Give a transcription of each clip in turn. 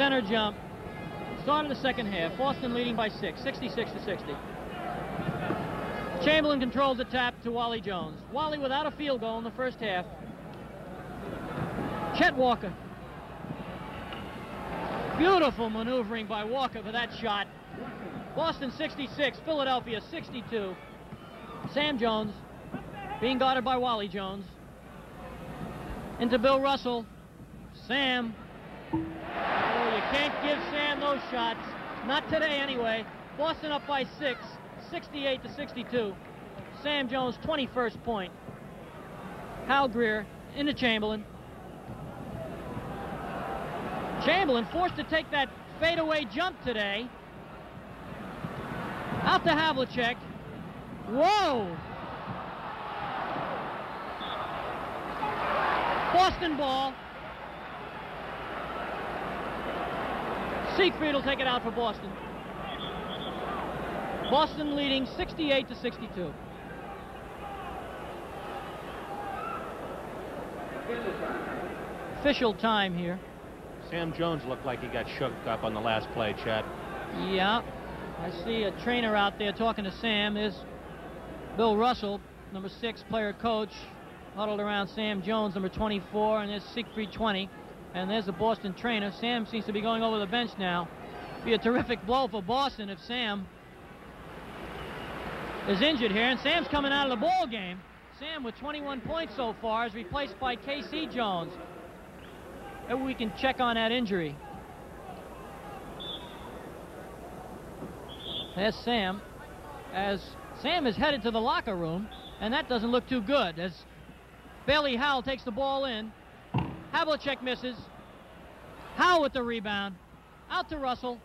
Center jump. Start of the second half. Boston leading by 6, 66 to 60. Chamberlain controls the tap to Wally Jones. Wally without a field goal in the first half. Chet Walker. Beautiful maneuvering by Walker for that shot. Boston 66, Philadelphia 62. Sam Jones being guarded by Wally Jones. Into Bill Russell. Sam. Oh, you can't give Sam those shots. Not today anyway. Boston up by 6, 68 to 62. Sam Jones 21st point. Hal Greer into Chamberlain. Chamberlain forced to take that fadeaway jump today. Out to Havlicek. Whoa! Boston ball. Siegfried will take it out for Boston. Boston leading 68 to 62. Official time here. Sam Jones looked like he got shook up on the last play, Chad. Yeah, I see a trainer out there talking to Sam. There's Bill Russell, number 6 player coach, huddled around Sam Jones, number 24, and there's Siegfried 20. And there's the Boston trainer. Sam seems to be going over the bench now. Be a terrific blow for Boston if Sam is injured here. And Sam's coming out of the ball game. Sam with 21 points so far is replaced by K.C. Jones. Maybe we can check on that injury. There's Sam. As Sam is headed to the locker room, and that doesn't look too good. As Bailey Howell takes the ball in. Havlicek misses. Howell with the rebound. Out to Russell.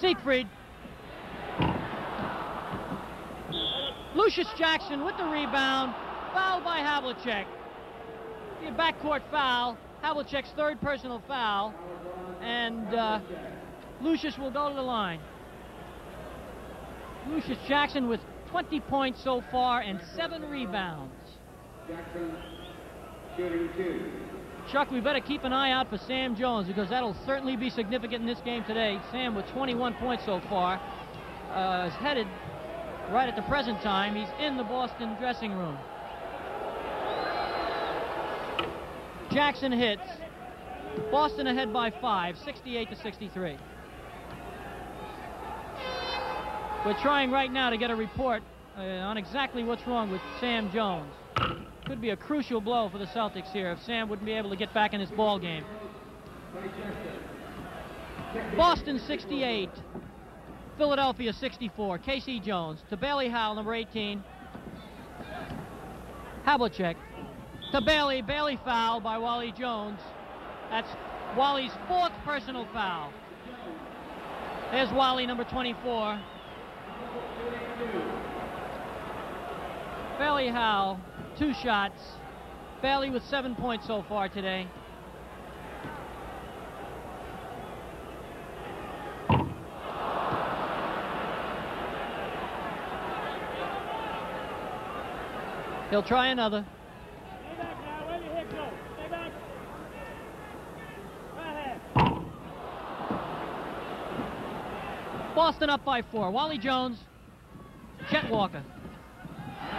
Siegfried. Lucius Jackson with the rebound. Fouled by Havlicek. A backcourt foul. Havlicek's 3rd personal foul. And Lucius will go to the line. Lucius Jackson with 20 points so far and 7 rebounds. Jackson. Shooting 2. Chuck, we better keep an eye out for Sam Jones because that'll certainly be significant in this game today. Sam with 21 points so far is headed right at the present time. He's in the Boston dressing room. Jackson hits. Boston ahead by 5, 68 to 63. We're trying right now to get a report on exactly what's wrong with Sam Jones. Could be a crucial blow for the Celtics here if Sam wouldn't be able to get back in this ball game. Boston 68, Philadelphia 64. K.C. Jones to Bailey Howell, number 18. Havlicek to Bailey. Bailey fouled by Wally Jones. That's Wally's 4th personal foul. There's Wally, number 24. Bailey Howell. 2 shots. Bailey with 7 points so far today. He'll try another. Stay back now. Where you hit go? Stay back. Right ahead. Boston up by 4. Wally Jones. Chet Walker.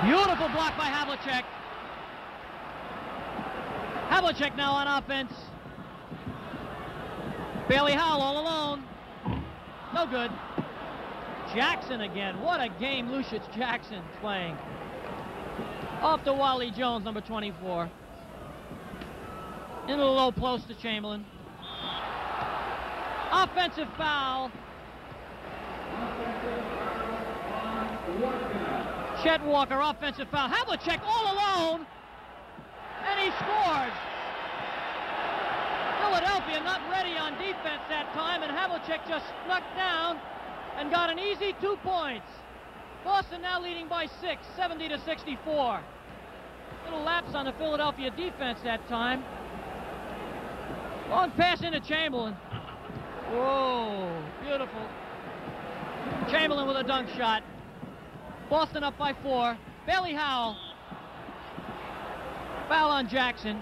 Beautiful block by Havlicek. Havlicek now on offense. Bailey Howell all alone. No good. Jackson again. What a game Lucius Jackson playing. Off to Wally Jones, number 24. Into the low post to Chamberlain. Offensive foul. Chet Walker, offensive foul. Havlicek all alone, and he scores. Philadelphia not ready on defense that time, and Havlicek just snuck down and got an easy 2 points. Boston now leading by 6, 70 to 64. Little lapse on the Philadelphia defense that time. Long pass into Chamberlain. Whoa, beautiful. Chamberlain with a dunk shot. Boston up by 4. Bailey Howell. Foul on Jackson.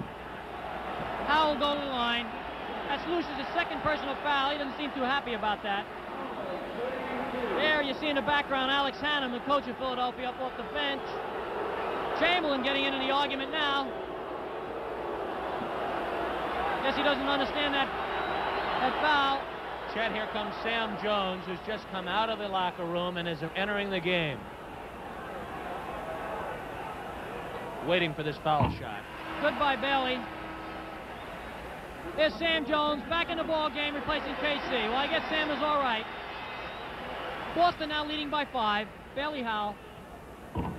Howell go to the line. That's Lucius' second personal foul. He doesn't seem too happy about that. There you see in the background Alex Hannum, the coach of Philadelphia, up off the bench. Chamberlain getting into the argument now. Guess he doesn't understand that foul. Chet, here comes Sam Jones, who's just come out of the locker room and is entering the game. Waiting for this foul shot. Good by Bailey. There's Sam Jones back in the ball game replacing KC. Well, I guess Sam is all right. Boston now leading by 5. Bailey Howell.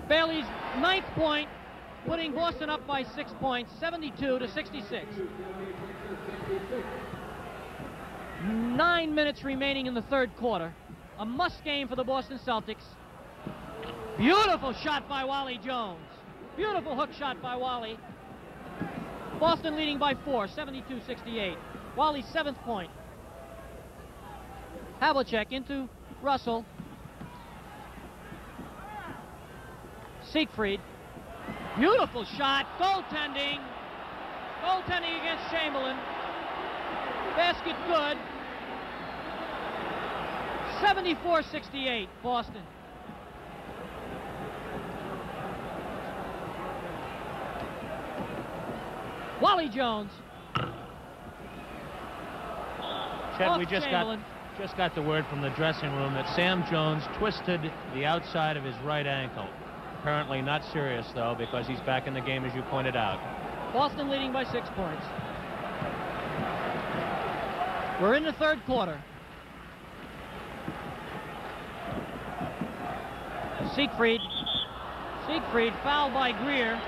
Bailey's 9th point, putting Boston up by 6 points, 72-66. 9 minutes remaining in the third quarter. A must game for the Boston Celtics. Beautiful shot by Wally Jones. Beautiful hook shot by Wally. Boston leading by 4, 72-68. Wally's 7th point. Havlicek into Russell. Siegfried. Beautiful shot. Goaltending. Goaltending against Chamberlain. Basket good. 74-68, Boston. Wally Jones. Chet, we just got the word from the dressing room that Sam Jones twisted the outside of his right ankle. Apparently not serious, though, because he's back in the game, as you pointed out. Boston leading by 6 points. We're in the third quarter. Siegfried fouled by Greer.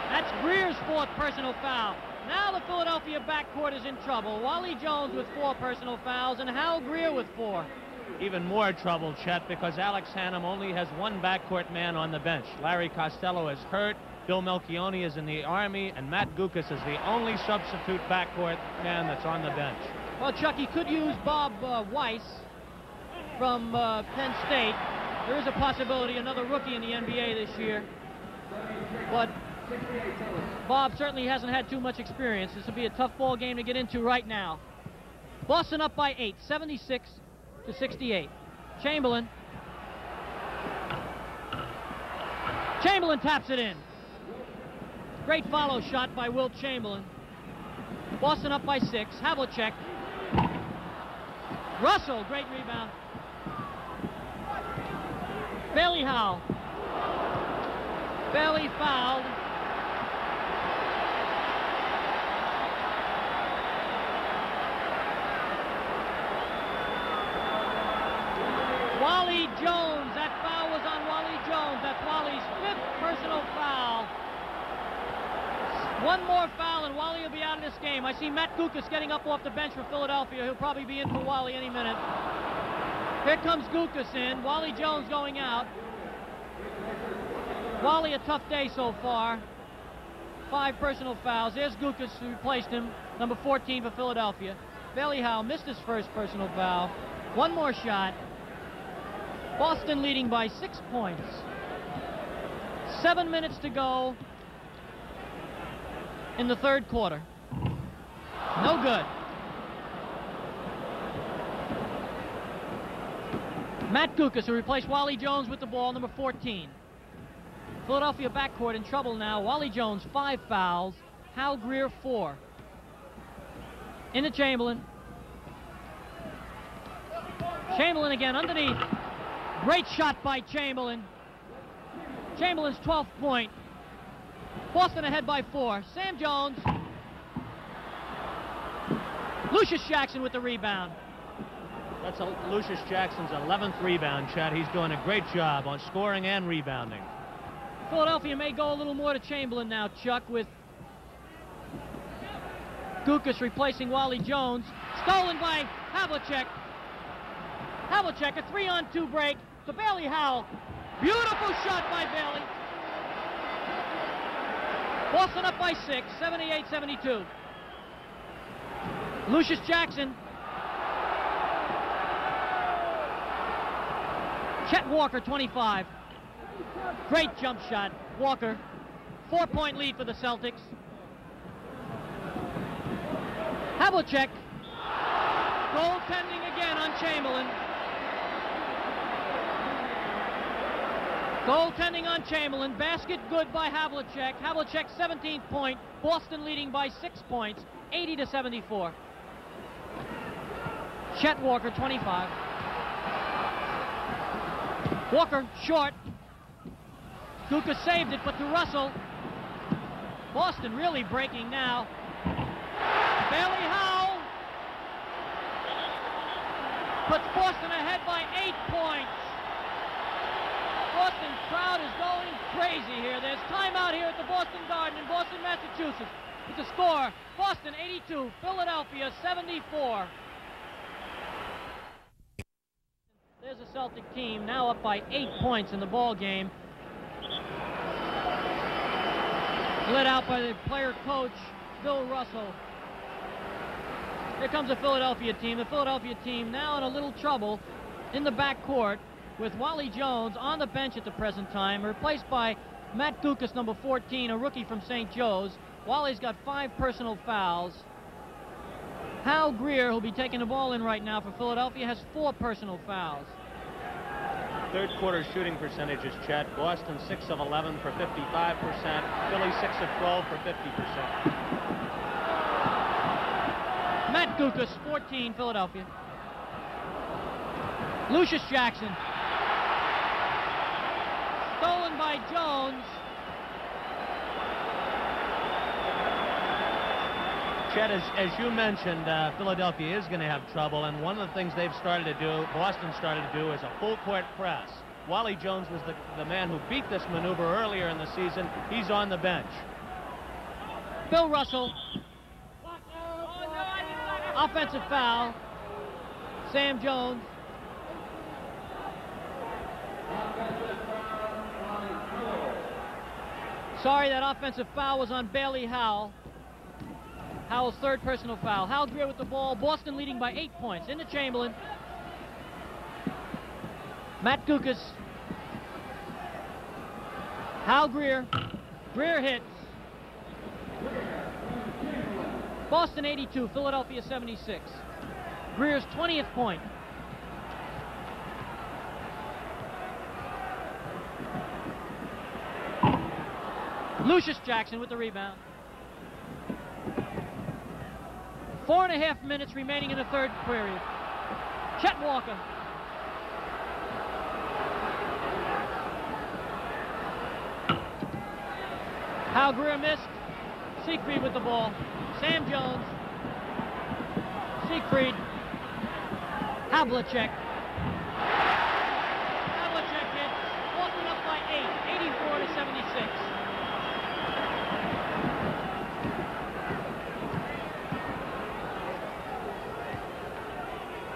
That's Greer's 4th personal foul. Now the Philadelphia backcourt is in trouble. Wally Jones with 4 personal fouls and Hal Greer with 4. Even more trouble, Chet, because Alex Hannum only has 1 backcourt man on the bench. Larry Costello is hurt, Bill Melchione is in the Army, and Matt Gukas is the only substitute backcourt man that's on the bench. Well, Chuck, he could use Bob Weiss from Penn State. There is a possibility, another rookie in the NBA this year. But Bob certainly hasn't had too much experience. This will be a tough ball game to get into right now. Boston up by 8, 76-68. Chamberlain taps it in. Great follow shot by Wilt Chamberlain. Boston up by 6. Havlicek. Russell, great rebound. Bailey Howell. Bailey fouled. Wally Jones. That foul was on Wally Jones. That's Wally's 5th personal foul. 1 more foul and Wally will be out of this game. I see Matt Gukas getting up off the bench for Philadelphia. He'll probably be in for Wally any minute. Here comes Gukas in. Wally Jones going out. Wally a tough day so far. 5 personal fouls. There's Gukas who replaced him. Number 14 for Philadelphia. Bailey Howell missed his 1st personal foul. 1 more shot. Boston leading by 6 points. 7 minutes to go in the third quarter. No good. Matt Gukas, who replaced Wally Jones with the ball, number 14. Philadelphia backcourt in trouble now. Wally Jones, 5 fouls. Hal Greer, 4. Into Chamberlain. Chamberlain again underneath. Great shot by Chamberlain. Chamberlain's 12th point. Boston ahead by 4. Sam Jones. Lucius Jackson with the rebound. That's Lucius Jackson's 11th rebound, Chad. He's doing a great job on scoring and rebounding. Philadelphia may go a little more to Chamberlain now, Chuck, with Gukas replacing Wally Jones. Stolen by Havlicek. Havlicek, a 3-on-2 break to Bailey Howell. Beautiful shot by Bailey. Boston up by 6, 78-72. Lucius Jackson. Chet Walker, 25. Great jump shot. Walker, 4-point lead for the Celtics. Havlicek Goaltending again on Chamberlain. Goaltending on Chamberlain. Basket good by Havlicek. Havlicek's 17th point. Boston leading by 6 points, 80-74. Chet Walker, 25. Walker, short. Guka saved it, but to Russell. Boston really breaking now. Bailey Howell puts Boston ahead by 8 points. Boston crowd is going crazy here. There's timeout here at the Boston Garden in Boston, Massachusetts. With the score, Boston 82, Philadelphia 74. There's a Celtic team now up by 8 points in the ball game. Led out by the player coach, Bill Russell. Here comes the Philadelphia team. The Philadelphia team now in a little trouble in the backcourt with Wally Jones on the bench at the present time, replaced by Matt Gukas, number 14, a rookie from St. Joe's. Wally's got 5 personal fouls. Hal Greer, who'll be taking the ball in right now for Philadelphia, has 4 personal fouls. Third quarter shooting percentages, Chet. Boston 6 of 11 for 55%. Philly 6 of 12 for 50%. Matt Gukas, 14, Philadelphia. Lucius Jackson. Stolen by Jones. Chet, as you mentioned, Philadelphia is going to have trouble, and one of the things they've started to do, Boston started to do, is a full court press. Wally Jones was the man who beat this maneuver earlier in the season. He's on the bench. Bill Russell. Offensive foul. Sam Jones. Sorry, that offensive foul was on Bailey Howell. Howell's 3rd personal foul. Hal Greer with the ball. Boston leading by 8 points. Into Chamberlain. Matt Gukas. Hal Greer. Greer hits. Boston 82, Philadelphia 76. Greer's 20th point. Lucius Jackson with the rebound. 4.5 minutes remaining in the third period. Chet Walker. Hal Greer missed. Siegfried with the ball. Sam Jones. Siegfried. Havlicek. Havlicek hits. Boston up by 8, 84-76.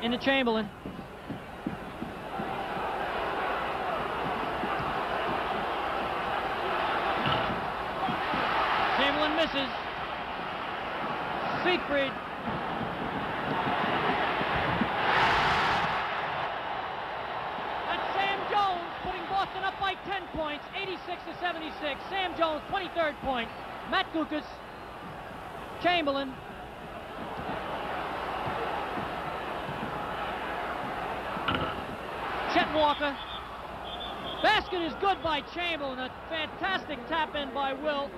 Into Chamberlain. Chamberlain misses. Siegfried. That's Sam Jones putting Boston up by 10 points, 86-76. Sam Jones, 23rd point. Matt Gukas. Chamberlain. Chet Walker. Basket is good by Chamberlain. A fantastic tap-in by Wilt.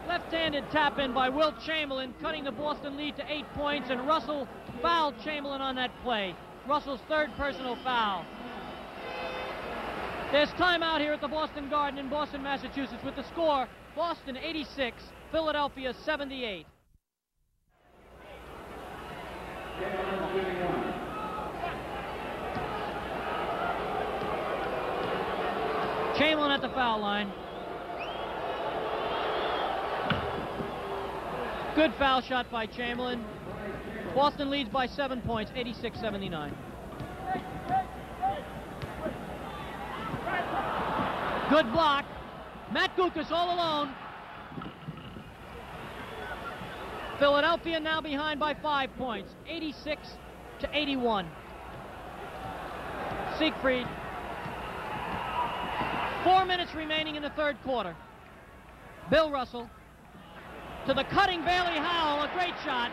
Left-handed tap-in by Wilt Chamberlain, cutting the Boston lead to 8 points, and Russell fouled Chamberlain on that play. Russell's 3rd personal foul. There's timeout here at the Boston Garden in Boston, Massachusetts, with the score, Boston 86, Philadelphia 78. Chamberlain at the foul line. Good foul shot by Chamberlain. Boston leads by 7 points, 86-79. Good block. Matt Gukas all alone. Philadelphia now behind by 5 points, 86-81. Siegfried. 4 minutes remaining in the third quarter. Bill Russell to the cutting Bailey Howell, a great shot.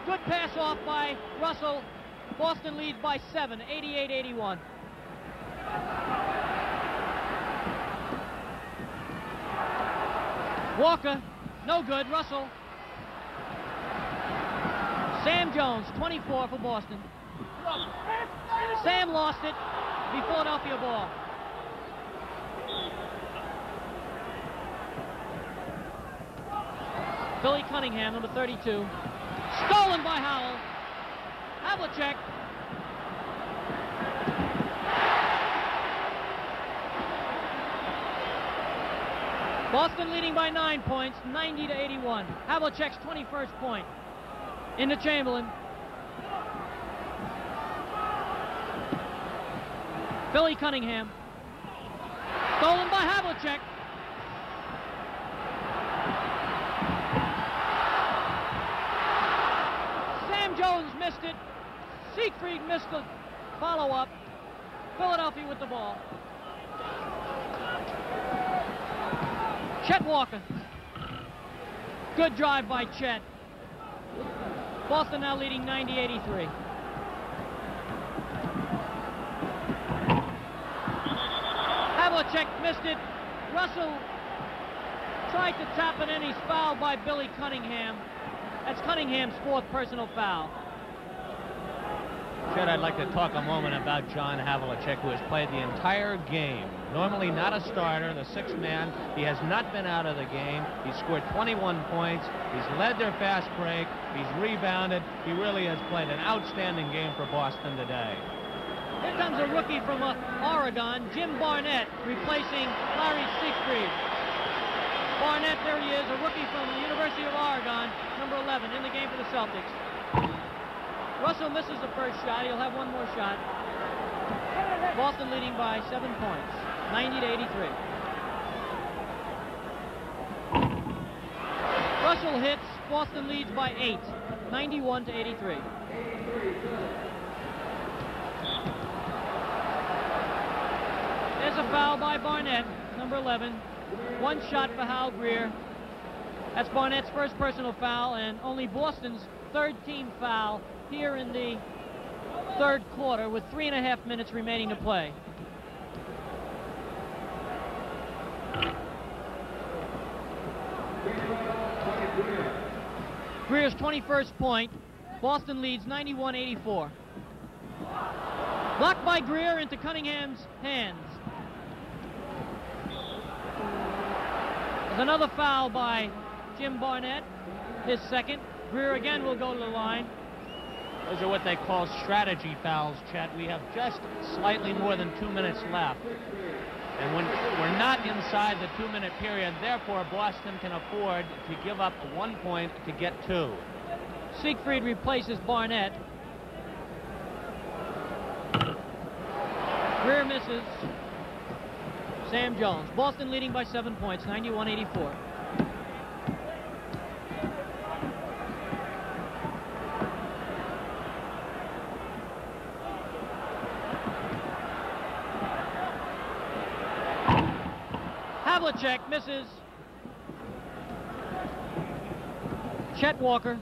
Good pass off by Russell. Boston leads by 7, 88-81. Walker, no good. Russell. Sam Jones, 24 for Boston. Sam lost it. The Philadelphia ball. Billy Cunningham, number 32. Stolen by Howell. Havlicek. Boston leading by 9 points, 90-81. Havlicek's 21st point. Into Chamberlain. Billy Cunningham. Stolen by Havlicek. Sam Jones missed it. Siegfried missed the follow-up. Philadelphia with the ball. Chet Walker. Good drive by Chet. Boston now leading 90-83. Havlicek missed it. Russell tried to tap it in. He's fouled by Billy Cunningham. That's Cunningham's 4th personal foul. Chet, I'd like to talk a moment about John Havlicek, who has played the entire game. Normally not a starter, the 6th man. He has not been out of the game. He's scored 21 points. He's led their fast break. He's rebounded. He really has played an outstanding game for Boston today. Here comes a rookie from Oregon, Jim Barnett, replacing Larry Siegfried. Barnett, there he is, a rookie from the University of Oregon, number 11, in the game for the Celtics. Russell misses the first shot. He'll have one more shot. Boston leading by 7 points, 90-83. Russell hits. Boston leads by 8, 91-83. There's a foul by Barnett, number 11. One shot for Hal Greer. That's Barnett's first personal foul and only Boston's 3rd team foul here in the 3rd quarter with 3.5 minutes remaining to play. Greer's 21st point. Boston leads 91-84. Blocked by Greer into Cunningham's hands. There's another foul by Jim Barnett, his 2nd. Greer again will go to the line. Those are what they call strategy fouls, Chet. We have just slightly more than 2 minutes left. And when we're not inside the 2-minute period, therefore Boston can afford to give up 1 point to get 2. Siegfried replaces Barnett. Greer misses. Sam Jones. Boston leading by 7 points, 91-84. Havlicek misses. Chet Walker.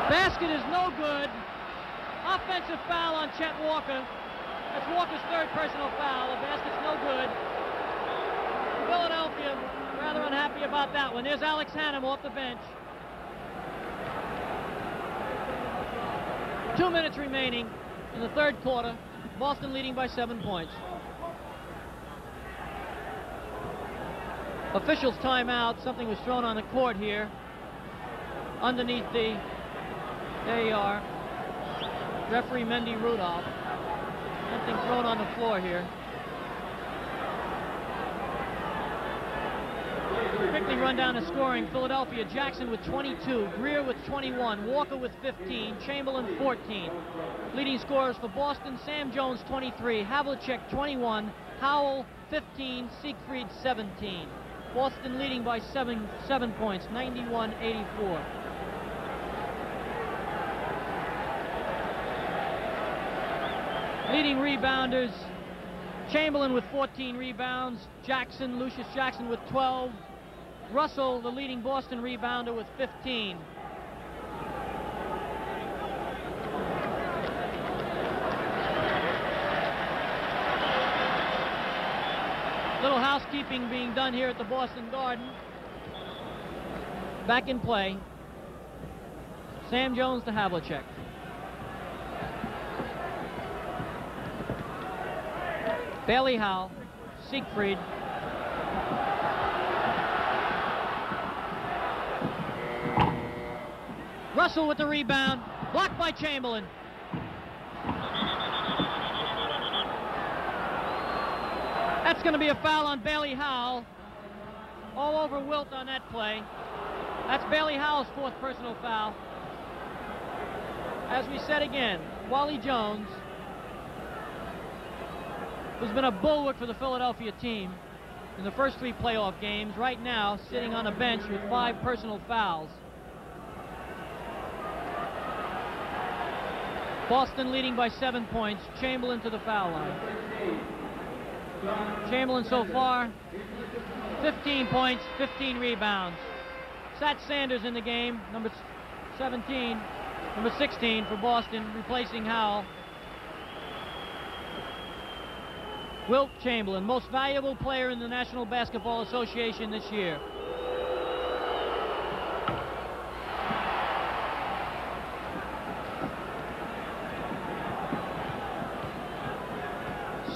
Basket is no good. Offensive foul on Chet Walker. That's Walker's 3rd personal foul. The basket's no good. Philadelphia rather unhappy about that one. There's Alex Hannum off the bench. 2 minutes remaining in the 3rd quarter. Boston leading by 7 points. Officials timeout. Something was thrown on the court here. Underneath the... There you are. Referee Mendy Rudolph. Something thrown on the floor here. Quickly run down the scoring. Philadelphia, Jackson with 22, Greer with 21, Walker with 15, Chamberlain 14. Leading scorers for Boston, Sam Jones 23, Havlicek 21, Howell 15, Siegfried 17. Boston leading by 7 points, 91-84. Leading rebounders, Chamberlain with 14 rebounds, Jackson, Lucius Jackson with 12, Russell, the leading Boston rebounder, with 15. Little housekeeping being done here at the Boston Garden. Back in play. Sam Jones to Havlicek. Bailey Howell, Siegfried. Russell with the rebound, blocked by Chamberlain. That's going to be a foul on Bailey Howell. All over Wilt on that play. That's Bailey Howell's 4th personal foul. As we said again, Wally Jones, who's been a bulwark for the Philadelphia team in the first 3 playoff games, right now sitting on a bench with 5 personal fouls. Boston leading by 7 points. Chamberlain to the foul line. Chamberlain so far, 15 points, 15 rebounds. Sat Sanders in the game, number 16 for Boston, replacing Howell. Wilt Chamberlain, most valuable player in the National Basketball Association this year.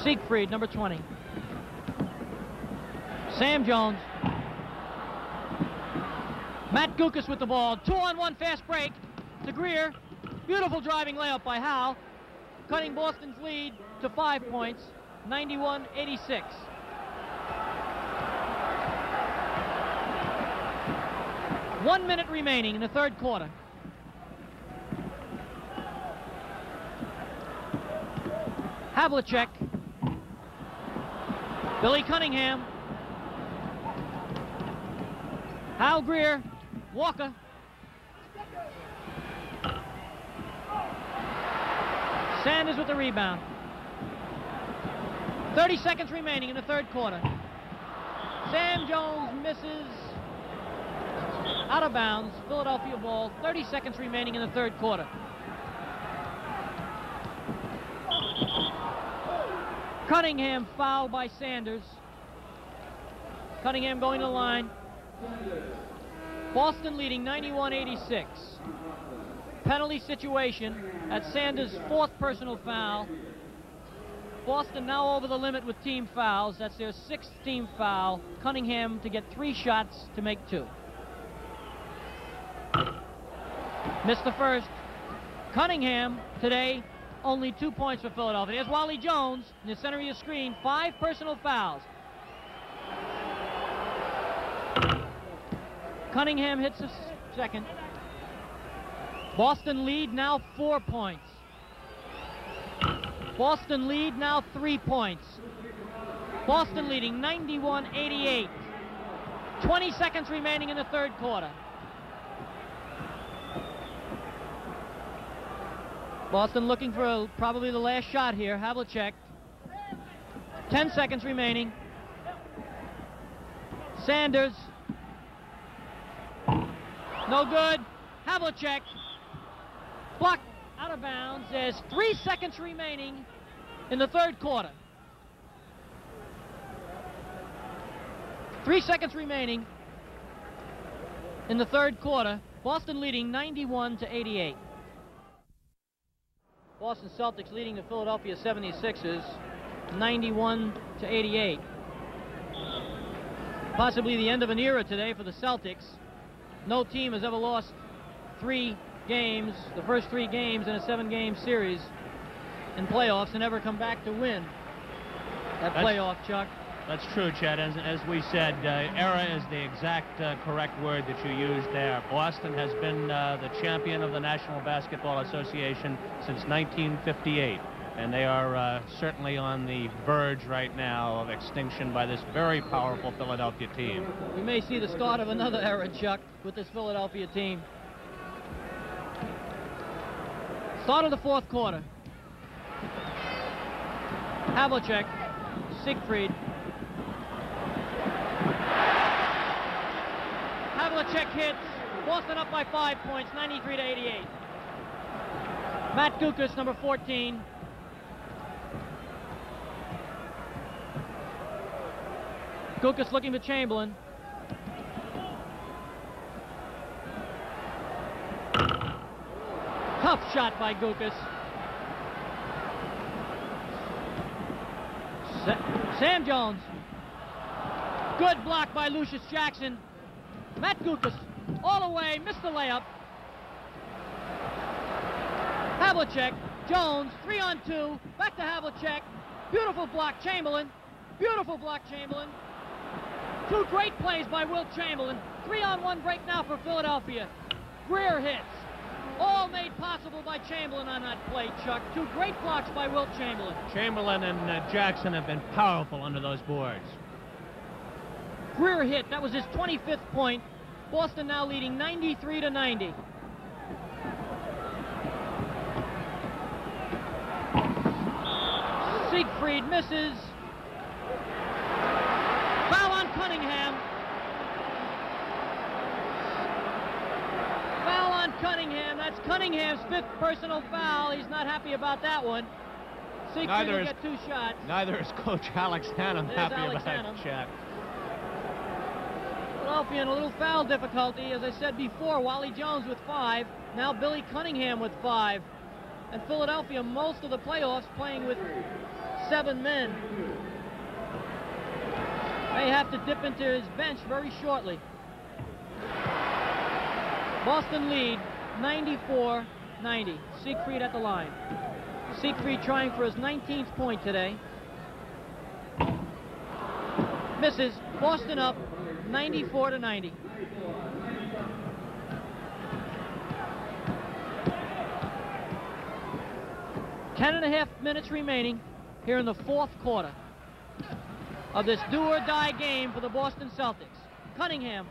Siegfried, number 20. Sam Jones. Matt Gukas with the ball. 2-on-1 fast break to Greer. Beautiful driving layup by Howell, cutting Boston's lead to 5 points, 91-86. One minute remaining in the 3rd quarter. Havlicek. Billy Cunningham. Hal Greer. Walker. Sanders with the rebound. 30 seconds remaining in the 3rd quarter. Sam Jones misses. Out of bounds. Philadelphia ball. 30 seconds remaining in the 3rd quarter. Cunningham fouled by Sanders. Cunningham going to the line. Boston leading 91-86. Penalty situation at Sanders' 4th personal foul. Boston now over the limit with team fouls. That's their 6th team foul. Cunningham to get 3 shots to make 2. Missed the first. Cunningham today only 2 points for Philadelphia. There's Wally Jones in the center of your screen. 5 personal fouls. Cunningham hits the second. Boston lead now 4 points. Boston lead now 3 points. Boston leading 91-88. 20 seconds remaining in the 3rd quarter. Boston looking for probably the last shot here. Havlicek. 10 seconds remaining. Sanders. No good. Havlicek. Blocked out of bounds. There's 3 seconds remaining in the 3rd quarter. 3 seconds remaining in the 3rd quarter. Boston leading 91-88. Boston Celtics leading the Philadelphia 76ers 91-88. Possibly the end of an era today for the Celtics. No team has ever lost 3 games, the first 3 games in a 7-game series in playoffs, and ever come back to win that playoff, Chuck. That's true, Chet. As we said, era is the exact correct word that you used there. Boston has been the champion of the National Basketball Association since 1958, and they are certainly on the verge right now of extinction by this very powerful Philadelphia team. We may see the start of another era, Chuck, with this Philadelphia team. Start of the 4th quarter. Havlicek, Siegfried. Havlicek hits. Boston up by 5 points, 93-88. Matt Gukas, number 14. Gukas looking for Chamberlain. Tough shot by Gukas. Sam Jones. Good block by Lucius Jackson. Matt Gukas all the way, missed the layup. Havlicek, Jones, 3-on-2, back to Havlicek. Beautiful block, Chamberlain. Beautiful block, Chamberlain. Two great plays by Wilt Chamberlain. 3-on-1 break now for Philadelphia. Greer hits. All made possible by Chamberlain on that play, Chuck. Two great blocks by Wilt Chamberlain. Chamberlain and Jackson have been powerful under those boards. Greer hit. That was his 25th point. Boston now leading 93-90. Siegfried misses. Foul on Cunningham. Foul on Cunningham. That's Cunningham's 5th personal foul. He's not happy about that one. Siegfried will get 2 shots. Neither is Coach Alex Hannum happy Alex about Hannum. it, Chet. Philadelphia in a little foul difficulty. As I said before, Wally Jones with 5. Now Billy Cunningham with 5. And Philadelphia, most of the playoffs, playing with 7 men. May have to dip into his bench very shortly. Boston lead 94-90. Siegfried at the line. Siegfried trying for his 19th point today. Misses. Boston up 94-90. Ten and a half minutes remaining here in the 4th quarter of this do-or-die game for the Boston Celtics. Cunningham.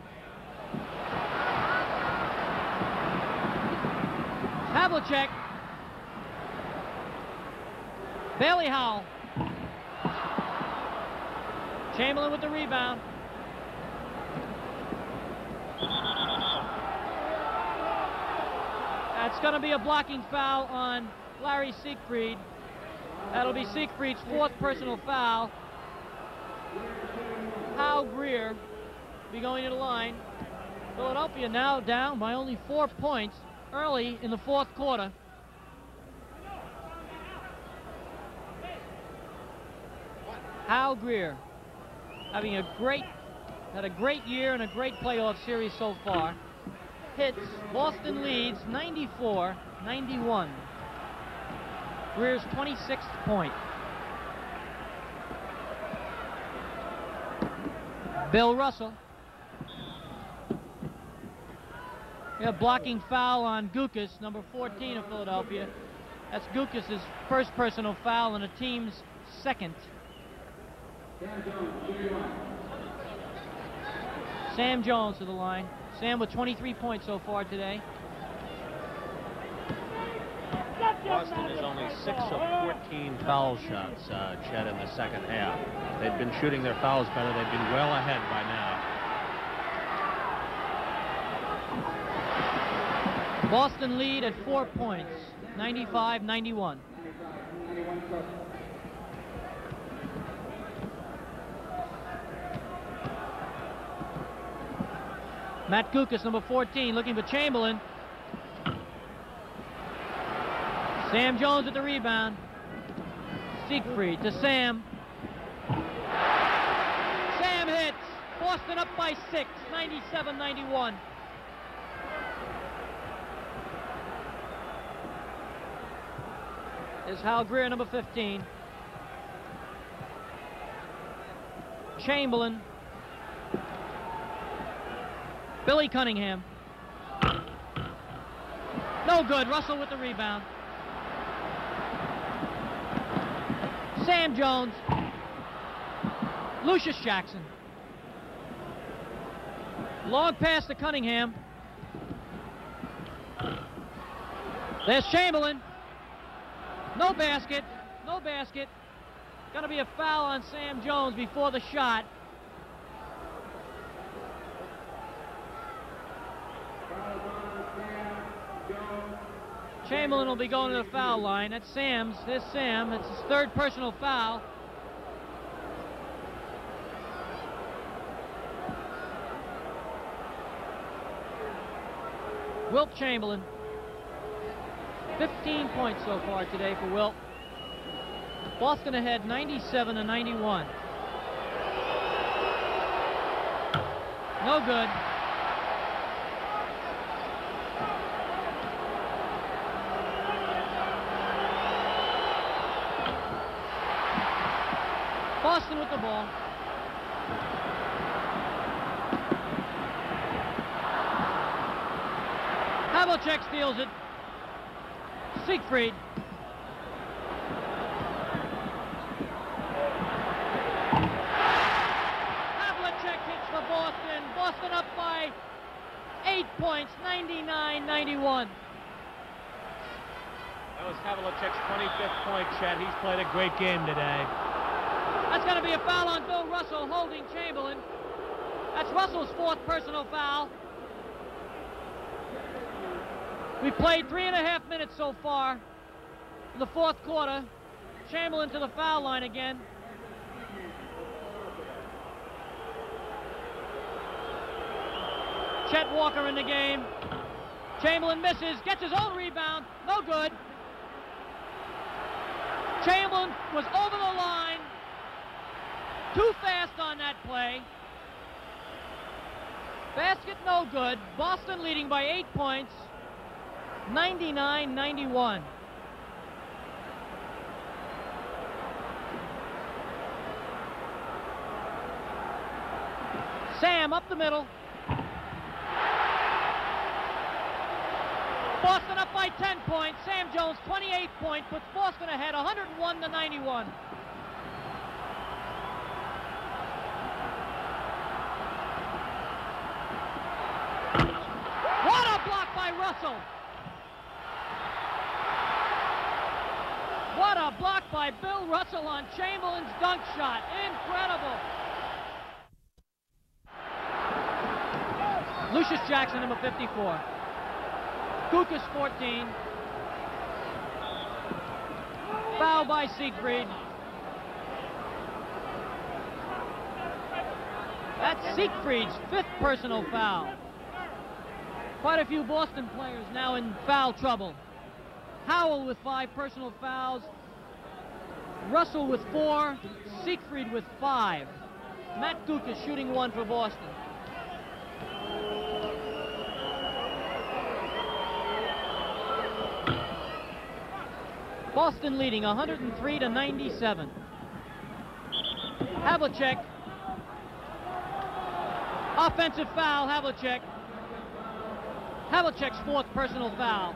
Havlicek. Bailey Howell. Chamberlain with the rebound. That's going to be a blocking foul on Larry Siegfried. That'll be Siegfried's 4th personal foul. Hal Greer be going to the line. Philadelphia now down by only 4 points early in the 4th quarter. Hal Greer having had a great year and a great playoff series so far. Hits. Boston leads 94-91. Greer's 26th point. Bill Russell. We have blocking foul on Gukas, number 14 of Philadelphia. That's Gukas' 1st personal foul and the team's 2nd. Sam Jones to the line. Sam with 23 points so far today. Boston is only 6 of 14 foul shots, Chet, in the 2nd half. They've been shooting their fouls better. They've been well ahead by now. Boston lead at 4 points, 95-91. Matt Gukas, number 14, looking for Chamberlain. Sam Jones with the rebound. Siegfried to Sam. Sam hits. Boston up by 6, 97-91. There's Hal Greer, number 15. Chamberlain. Billy Cunningham. No good. Russell with the rebound. Sam Jones. Lucius Jackson. Long pass to Cunningham. There's Chamberlain. No basket. No basket. Going to be a foul on Sam Jones before the shot. Chamberlain will be going to the foul line. That's Sam's. There's Sam. It's his third personal foul. Wilt Chamberlain. 15 points so far today for Wilt. Boston ahead 97-91. No good. Boston with the ball. Havlicek steals it. Siegfried. Havlicek hits for Boston. Boston up by 8 points, 99-91. That was Havlicek's 25th point, Chet. He's played a great game today. That's going to be a foul on Bill Russell holding Chamberlain. That's Russell's fourth personal foul. We've played 3.5 minutes so far in the fourth quarter. Chamberlain to the foul line again. Chet Walker in the game. Chamberlain misses, gets his own rebound, no good. Chamberlain was over the line. Too fast on that play. Basket no good. Boston leading by 8 points. 99-91. Sam up the middle. Boston up by 10 points. Sam Jones 28 points, puts Boston ahead 101-91. What a block by Russell! What a block by Bill Russell on Chamberlain's dunk shot. Incredible. Lucius Jackson, number 54. Kukas, 14. Foul by Siegfried. That's Siegfried's 5th personal foul. Quite a few Boston players now in foul trouble. Howell with 5 personal fouls. Russell with 4. Siegfried with 5. Matt Kukas shooting 1 for Boston. Boston leading 103-97. Havlicek. Offensive foul, Havlicek. Havlicek's 4th personal foul.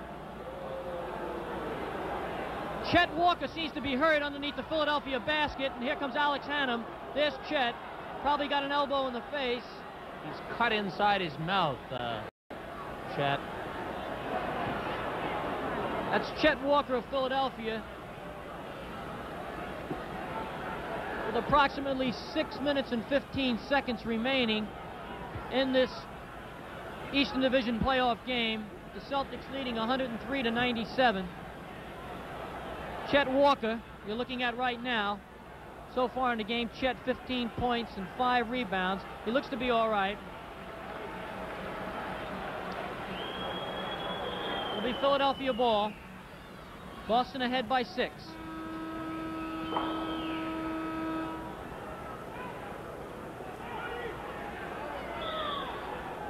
Chet Walker seems to be hurt underneath the Philadelphia basket, and here comes Alex Hannum. There's Chet. Probably got an elbow in the face. He's cut inside his mouth, Chet. That's Chet Walker of Philadelphia. With approximately 6 minutes and 15 seconds remaining in this Eastern Division playoff game, the Celtics leading 103-97. Chet Walker, you're looking at right now. So far in the game, Chet 15 points and 5 rebounds. He looks to be all right. It'll be Philadelphia ball. Boston ahead by 6.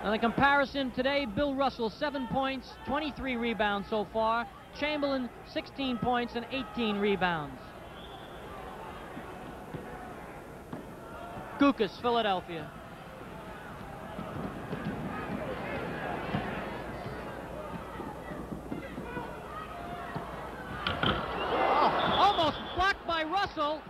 Now the comparison today, Bill Russell 7 points, 23 rebounds so far. Chamberlain 16 points and 18 rebounds. Kukas, Philadelphia. Almost blocked by Russell,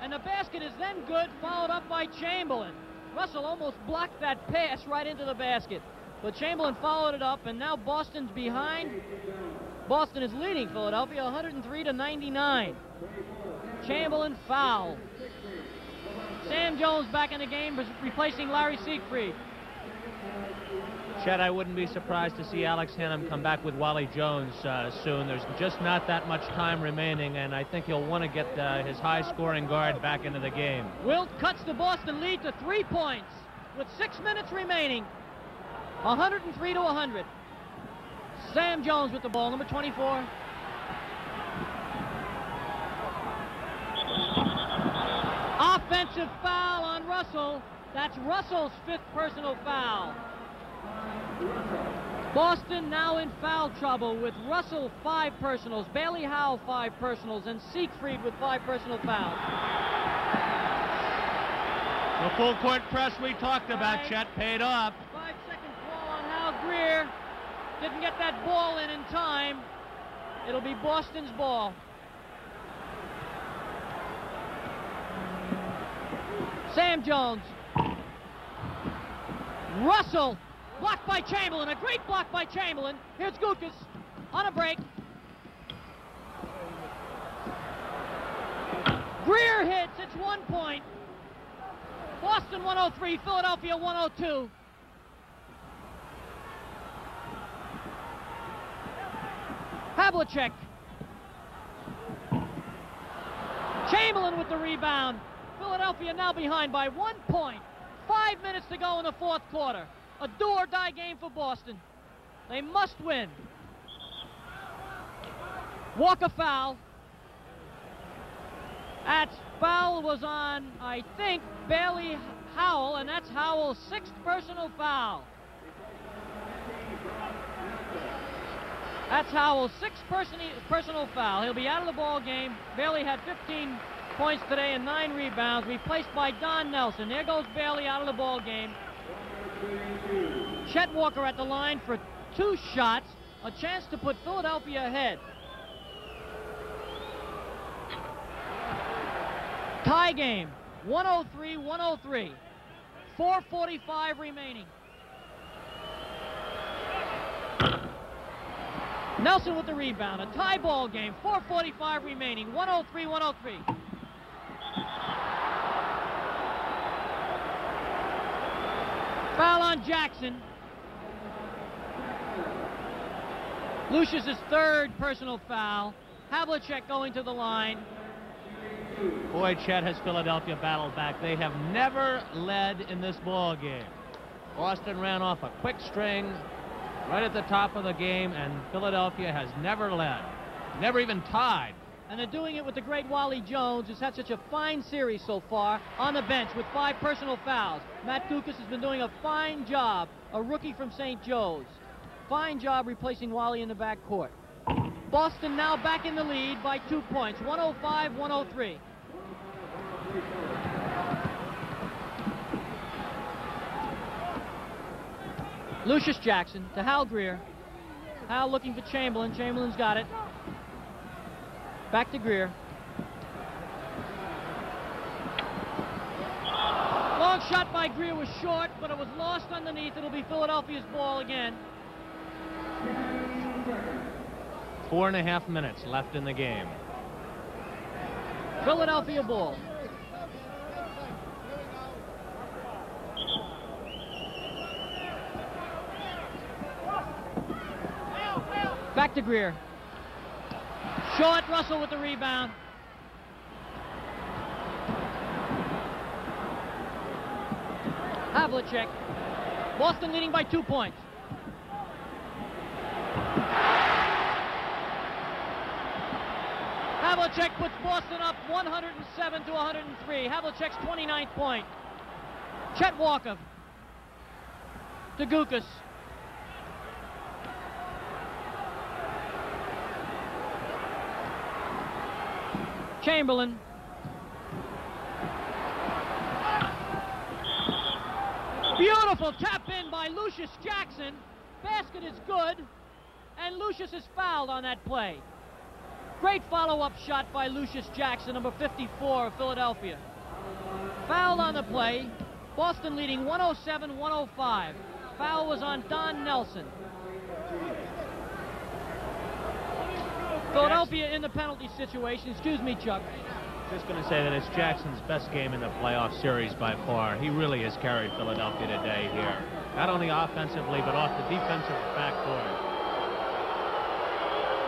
and the basket is then good, followed up by Chamberlain. Russell almost blocked that pass right into the basket, but Chamberlain followed it up, and now Boston's behind. Boston is leading Philadelphia 103-99. Chamberlain foul. Sam Jones back in the game, replacing Larry Siegfried. Chet, I wouldn't be surprised to see Alex Hannum come back with Wally Jones soon. There's just not that much time remaining, and I think he'll want to get his high-scoring guard back into the game. Wilt cuts the Boston lead to 3 points with 6 minutes remaining. 103 to 100. Sam Jones with the ball, number 24. Offensive foul on Russell. That's Russell's 5th personal foul. Boston now in foul trouble with Russell 5 personals, Bailey Howell 5 personals, and Siegfried with 5 personal fouls. The full court press we talked about, Chet, paid off. 5-second call on Hal Greer. Didn't get that ball in time. It'll be Boston's ball. Sam Jones. Russell. Blocked by Chamberlain. A great block by Chamberlain. Here's Gukas on a break. Greer hits. It's 1 point. Boston 103, Philadelphia 102. Havlicek. Chamberlain with the rebound. Philadelphia now behind by 1 point. 5 minutes to go in the 4th quarter. A do-or-die game for Boston. They must win. Walker foul. That foul was on, I think, Bailey Howell, and that's Howell's 6th personal foul. That's Howell's 6th personal foul. He'll be out of the ball game. Bailey had 15 points today and 9 rebounds, replaced by Don Nelson. There goes Bailey out of the ball game. Chet Walker at the line for 2 shots, a chance to put Philadelphia ahead. Tie game, 103-103. 4:45 remaining. Nelson with the rebound, a tie ball game, 4:45 remaining, 103-103. Foul on Jackson. Lucius's 3rd personal foul. Havlicek going to the line. Boy, Chet, has Philadelphia battled back. They have never led in this ball game. Boston ran off a quick string right at the top of the game, and Philadelphia has never led, never even tied. And they're doing it with the great Wally Jones, who's had such a fine series so far on the bench with 5 personal fouls. Matt Gukas has been doing a fine job, a rookie from St. Joe's. Fine job replacing Wally in the backcourt. Boston now back in the lead by 2 points, 105-103. Lucius Jackson to Hal Greer. Hal looking for Chamberlain. Chamberlain's got it. Back to Greer. Long shot by Greer was short, but it was lost underneath. It'll be Philadelphia's ball again. 4.5 minutes left in the game. Philadelphia ball. Back to Greer. Short, Russell with the rebound. Havlicek. Boston leading by 2 points. Havlicek puts Boston up 107-103. Havlicek's 29th point. Chet Walker to Gukas. Chamberlain. Beautiful tap in by Lucius Jackson. Basket is good, and Lucius is fouled on that play. Great follow-up shot by Lucius Jackson, number 54 of Philadelphia. Foul on the play. Boston leading 107-105. Foul was on Don Nelson. Philadelphia in the penalty situation. Excuse me, Chuck. Just going to say that it's Jackson's best game in the playoff series by far. He really has carried Philadelphia today here. not only offensively, but off the defensive backboard.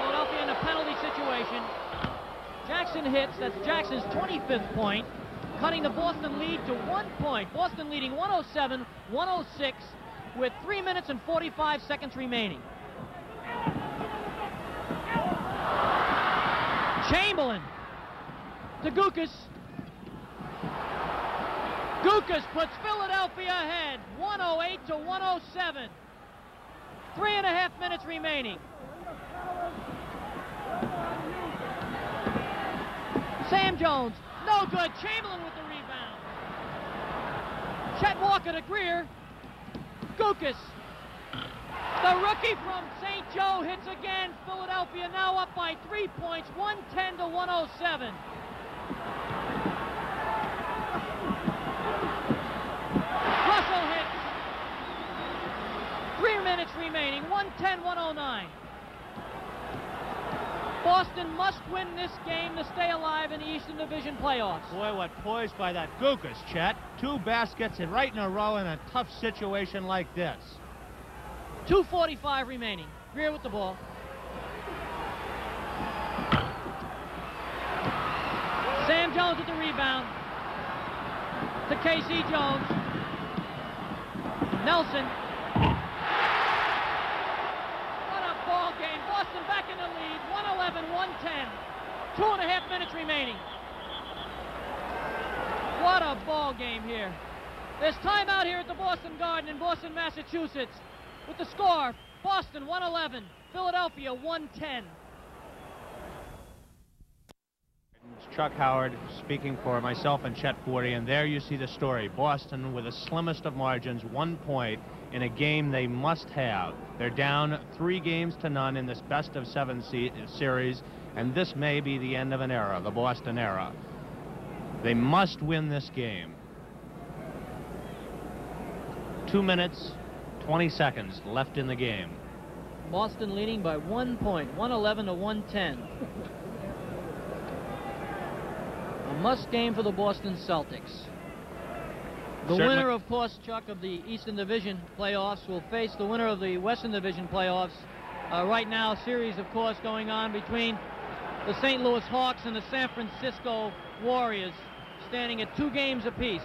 Philadelphia in a penalty situation. Jackson hits. That's Jackson's 25th point, cutting the Boston lead to 1 point. Boston leading 107-106 with 3 minutes and 45 seconds remaining. Chamberlain to Gukas. Gukas puts Philadelphia ahead, 108-107. 3.5 minutes remaining. Sam Jones, no good. Chamberlain with the rebound. Chet Walker to Greer. Gukas. The rookie from St. Joe hits again. Philadelphia now up by 3 points, 110-107. Russell hits. 3 minutes remaining, 110-109. Boston must win this game to stay alive in the Eastern Division playoffs. Boy, what poise by that Gukas, Chet. 2 baskets and right in a row in a tough situation like this. 2:45 remaining. Greer with the ball. Sam Jones with the rebound. To K.C. Jones. Nelson. What a ball game. Boston back in the lead. 111-110. 2.5 minutes remaining. What a ball game here. There's timeout here at the Boston Garden in Boston, Massachusetts. With the score, Boston 111, Philadelphia 110. It's Chuck Howard speaking for myself and Chet Forty, and there you see the story. Boston with the slimmest of margins, 1 point in a game they must have. They're down 3 games to none in this best-of-7 series, and this may be the end of an era, the Boston era. They must win this game. 2 minutes, 20 seconds left in the game. Boston leading by 1 point, 111-110. A must game for the Boston Celtics. The winner, of course, Chuck, of the Eastern Division playoffs will face the winner of the Western Division playoffs. Right now, a series, of course, going on between the St. Louis Hawks and the San Francisco Warriors, standing at 2 games apiece.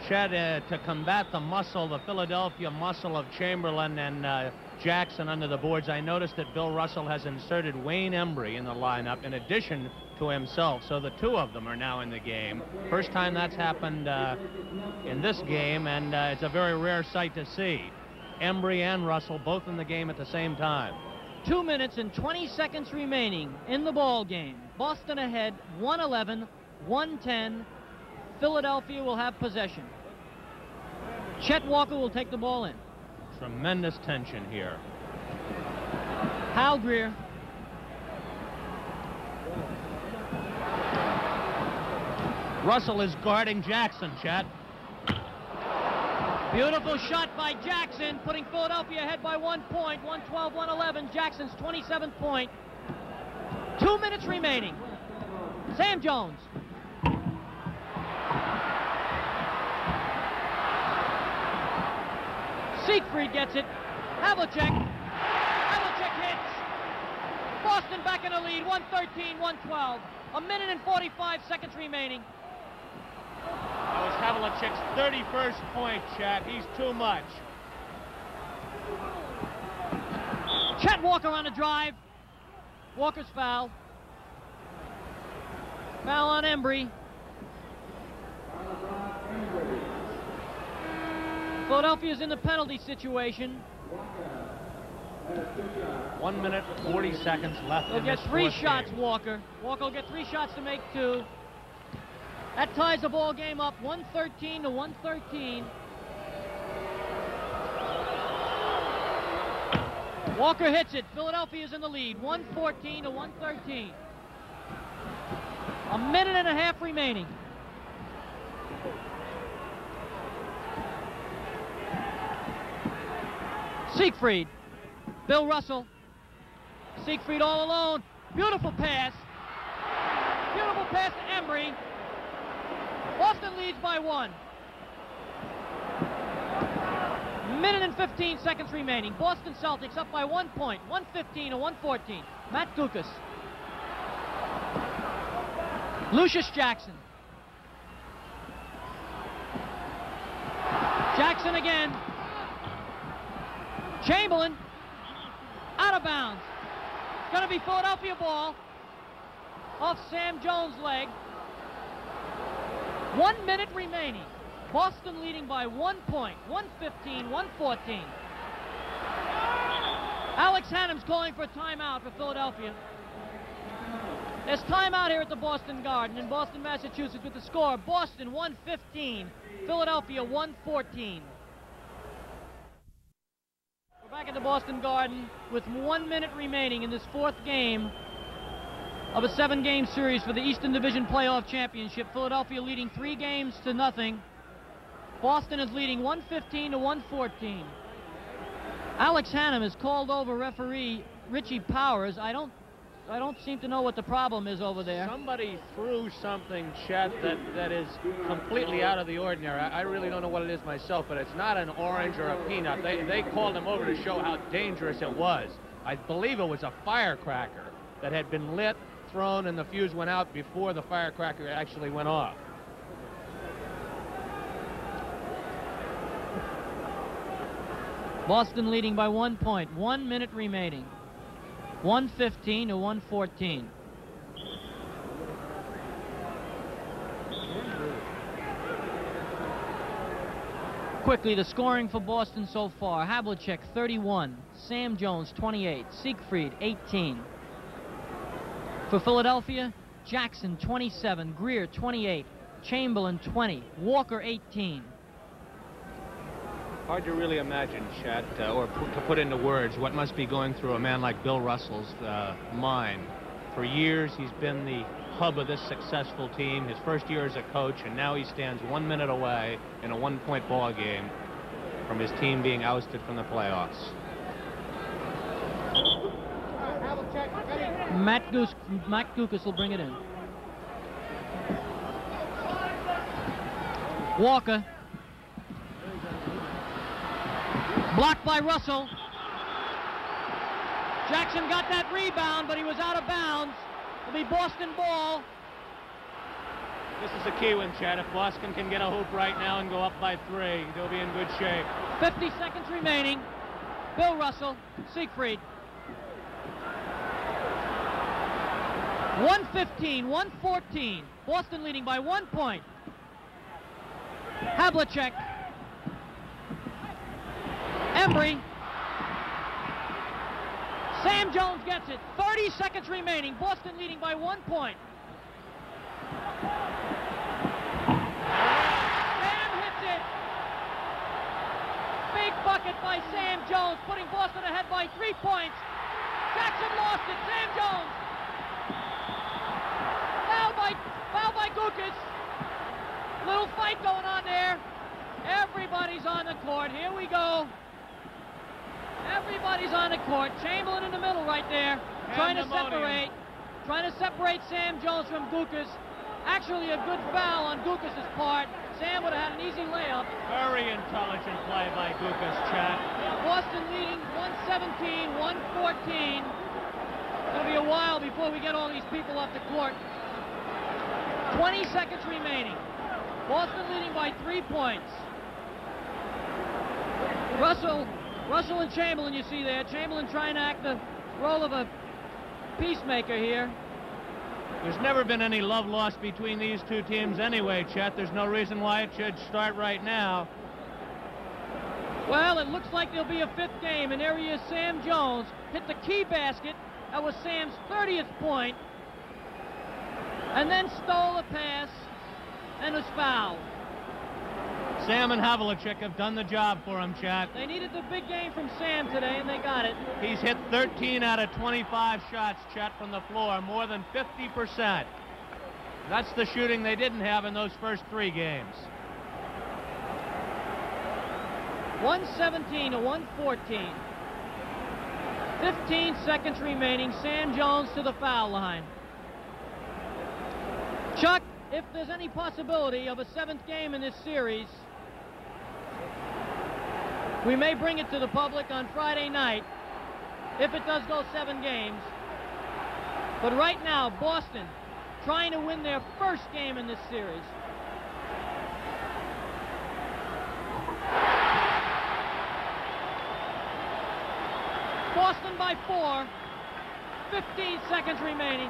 Chet, to combat the muscle, the Philadelphia muscle of Chamberlain and Jackson under the boards, I noticed that Bill Russell has inserted Wayne Embry in the lineup in addition to himself, so the 2 of them are now in the game. First time that's happened in this game, and it's a very rare sight to see. Embry and Russell both in the game at the same time. 2 minutes and 20 seconds remaining in the ball game. Boston ahead, 111-110. Philadelphia will have possession. Chet Walker will take the ball in. Tremendous tension here. Hal Greer. Russell is guarding Jackson, Chet. Beautiful shot by Jackson, putting Philadelphia ahead by 1 point, 112-111. Jackson's 27th point. 2 minutes remaining. Sam Jones. Siegfried gets it. Havlicek. Havlicek hits. Boston back in the lead, 113-112. A minute and 45 seconds remaining. That was Havlicek's 31st point, Chet. He's too much. Chet Walker on a drive. Walker's foul. Foul on Embry. Philadelphia's in the penalty situation. 1 minute, 40 seconds left. He'll get 3 shots, game. Walker. Walker will get 3 shots to make 2. That ties the ball game up, 113-113. Walker hits it. Philadelphia's in the lead, 114-113. A minute and a half remaining. Siegfried. Bill Russell. Siegfried all alone. Beautiful pass. Beautiful pass to Embry. Boston leads by 1. minute and 15 seconds remaining. Boston Celtics up by 1 point, 115 to 114. Matt Gukas. Lucius Jackson. Jackson again. Chamberlain. Out of bounds. It's going to be Philadelphia ball. Off Sam Jones' leg. 1 minute remaining. Boston leading by 1 point. 115, 114. Alex Hannum's calling for a timeout for Philadelphia. There's timeout here at the Boston Garden in Boston, Massachusetts, with the score Boston 115, Philadelphia 114. We're back at the Boston Garden with 1 minute remaining in this fourth game of a 7-game series for the Eastern Division Playoff Championship. Philadelphia leading 3-0. Boston is leading 115 to 114. Alex Hannum has called over referee Richie Powers. I don't seem to know what the problem is over there. Somebody threw something, Chet, that is completely out of the ordinary. I really don't know what it is myself, but it's not an orange or a peanut. They called him over to show how dangerous it was. I believe it was a firecracker that had been lit, thrown, and the fuse went out before the firecracker actually went off. Boston leading by 1 point, 1 minute remaining. 115 to 114. Quickly, the scoring for Boston so far. Havlicek 31, Sam Jones 28, Siegfried 18. For Philadelphia, Jackson 27, Greer 28, Chamberlain 20, Walker 18. Hard to really imagine, Chet, or to put into words what must be going through a man like Bill Russell's mind. For years, he's been the hub of this successful team, his first year as a coach, and now he stands 1 minute away in a 1-point ball game from his team being ousted from the playoffs. Matt Gukas will bring it in. Walker. Blocked by Russell. Jackson got that rebound, but he was out of bounds. It'll be Boston ball. This is a key one, Chad. If Boston can get a hoop right now and go up by 3, they'll be in good shape. 50 seconds remaining. Bill Russell, Siegfried. 115, 114. Boston leading by 1 point. Havlicek. Embry. Sam Jones gets it. 30 seconds remaining. Boston leading by 1 point. Sam hits it. Big bucket by Sam Jones, putting Boston ahead by 3 points. Jackson lost it. Sam Jones. Foul by Gukas. Little fight going on there. Everybody's on the court. Here we go. Everybody's on the court. Chamberlain in the middle right there. Trying to separate Sam Jones from Gukas. Actually a good foul on Gukas' part. Sam would have had an easy layup. Very intelligent play by Gukas, Chad. Boston leading 117, 114. It'll be a while before we get all these people off the court. 20 seconds remaining. Boston leading by 3 points. Russell and Chamberlain, you see there. Chamberlain trying to act the role of a peacemaker here. There's never been any love lost between these two teams anyway, Chet. There's no reason why it should start right now. Well, it looks like there'll be a 5th game, and there he is, Sam Jones. Hit the key basket. That was Sam's 30th point. And then stole a pass and was fouled. Sam and Havlicek have done the job for him, Chet. They needed the big game from Sam today, and they got it. He's hit 13 out of 25 shots, Chet, from the floor, more than 50%. That's the shooting they didn't have in those first 3 games. 117 to 114. 15 seconds remaining. Sam Jones to the foul line. Chuck, if there's any possibility of a 7th game in this series, We may bring it to the public on Friday night if it does go 7 games. But right now, Boston trying to win their first game in this series. Boston by 4. 15 seconds remaining.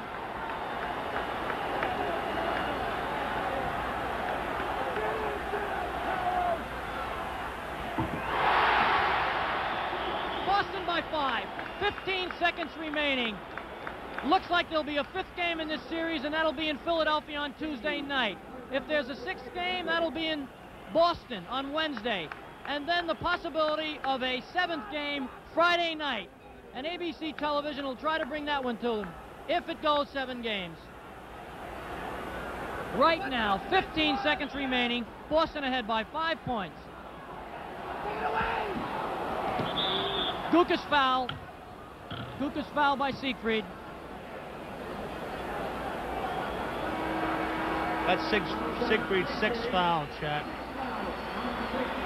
Boston by 5. 15 seconds remaining. Looks like there'll be a 5th game in this series, and that'll be in Philadelphia on Tuesday night. If there's a 6th game, that'll be in Boston on Wednesday. And then the possibility of a 7th game Friday night. And ABC television will try to bring that one to them if it goes 7 games. Right now, 15 seconds remaining. Boston ahead by 5 points. Gukas foul. Gukas foul by Siegfried. That's Siegfried's 6th foul, Chet.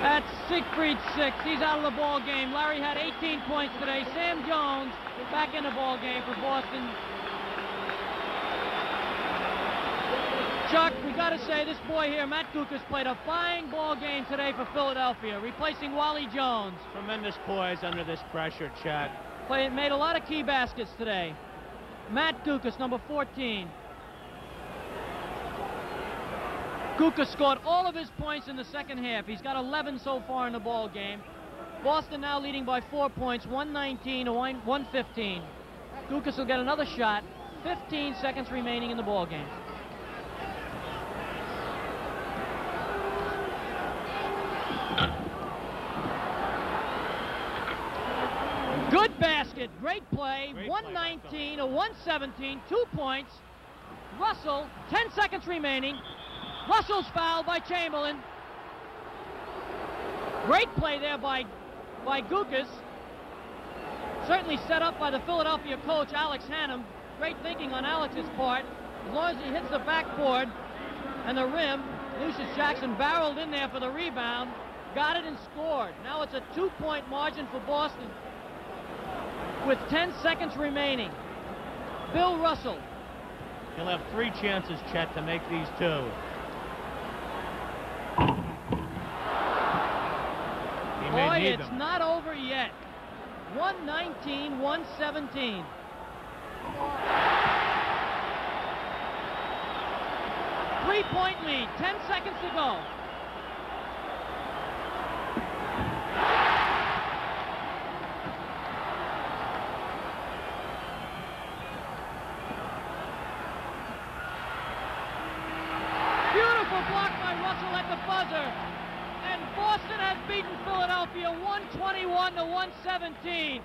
That's Siegfried's 6th. He's out of the ball game. Larry had 18 points today. Sam Jones back in the ball game for Boston. Chuck, we got to say, this boy here, Matt Gukas, played a fine ball game today for Philadelphia, replacing Wally Jones. Tremendous poise under this pressure, Chet. Made a lot of key baskets today. Matt Gukas, number 14. Gukas scored all of his points in the second half. He's got 11 so far in the ball game. Boston now leading by 4 points, 119 to 115. Gukas will get another shot. 15 seconds remaining in the ball game. Good basket, great play. 119 to 117, 2 points. Russell, 10 seconds remaining. Russell's fouled by Chamberlain. Great play there by Gukas. Certainly set up by the Philadelphia coach, Alex Hannum. Great thinking on Alex's part. As long as he hits the backboard and the rim, Lucius Jackson barreled in there for the rebound, got it and scored. Now it's a 2-point margin for Boston with 10 seconds remaining. Bill Russell. He'll have 3 chances, Chet, to make these 2. Boy, it's not over yet. 119, 117. Three-point lead, 10 seconds to go. Beautiful block by Russell at the buzzer. And Boston has beaten Philadelphia 121 to 117.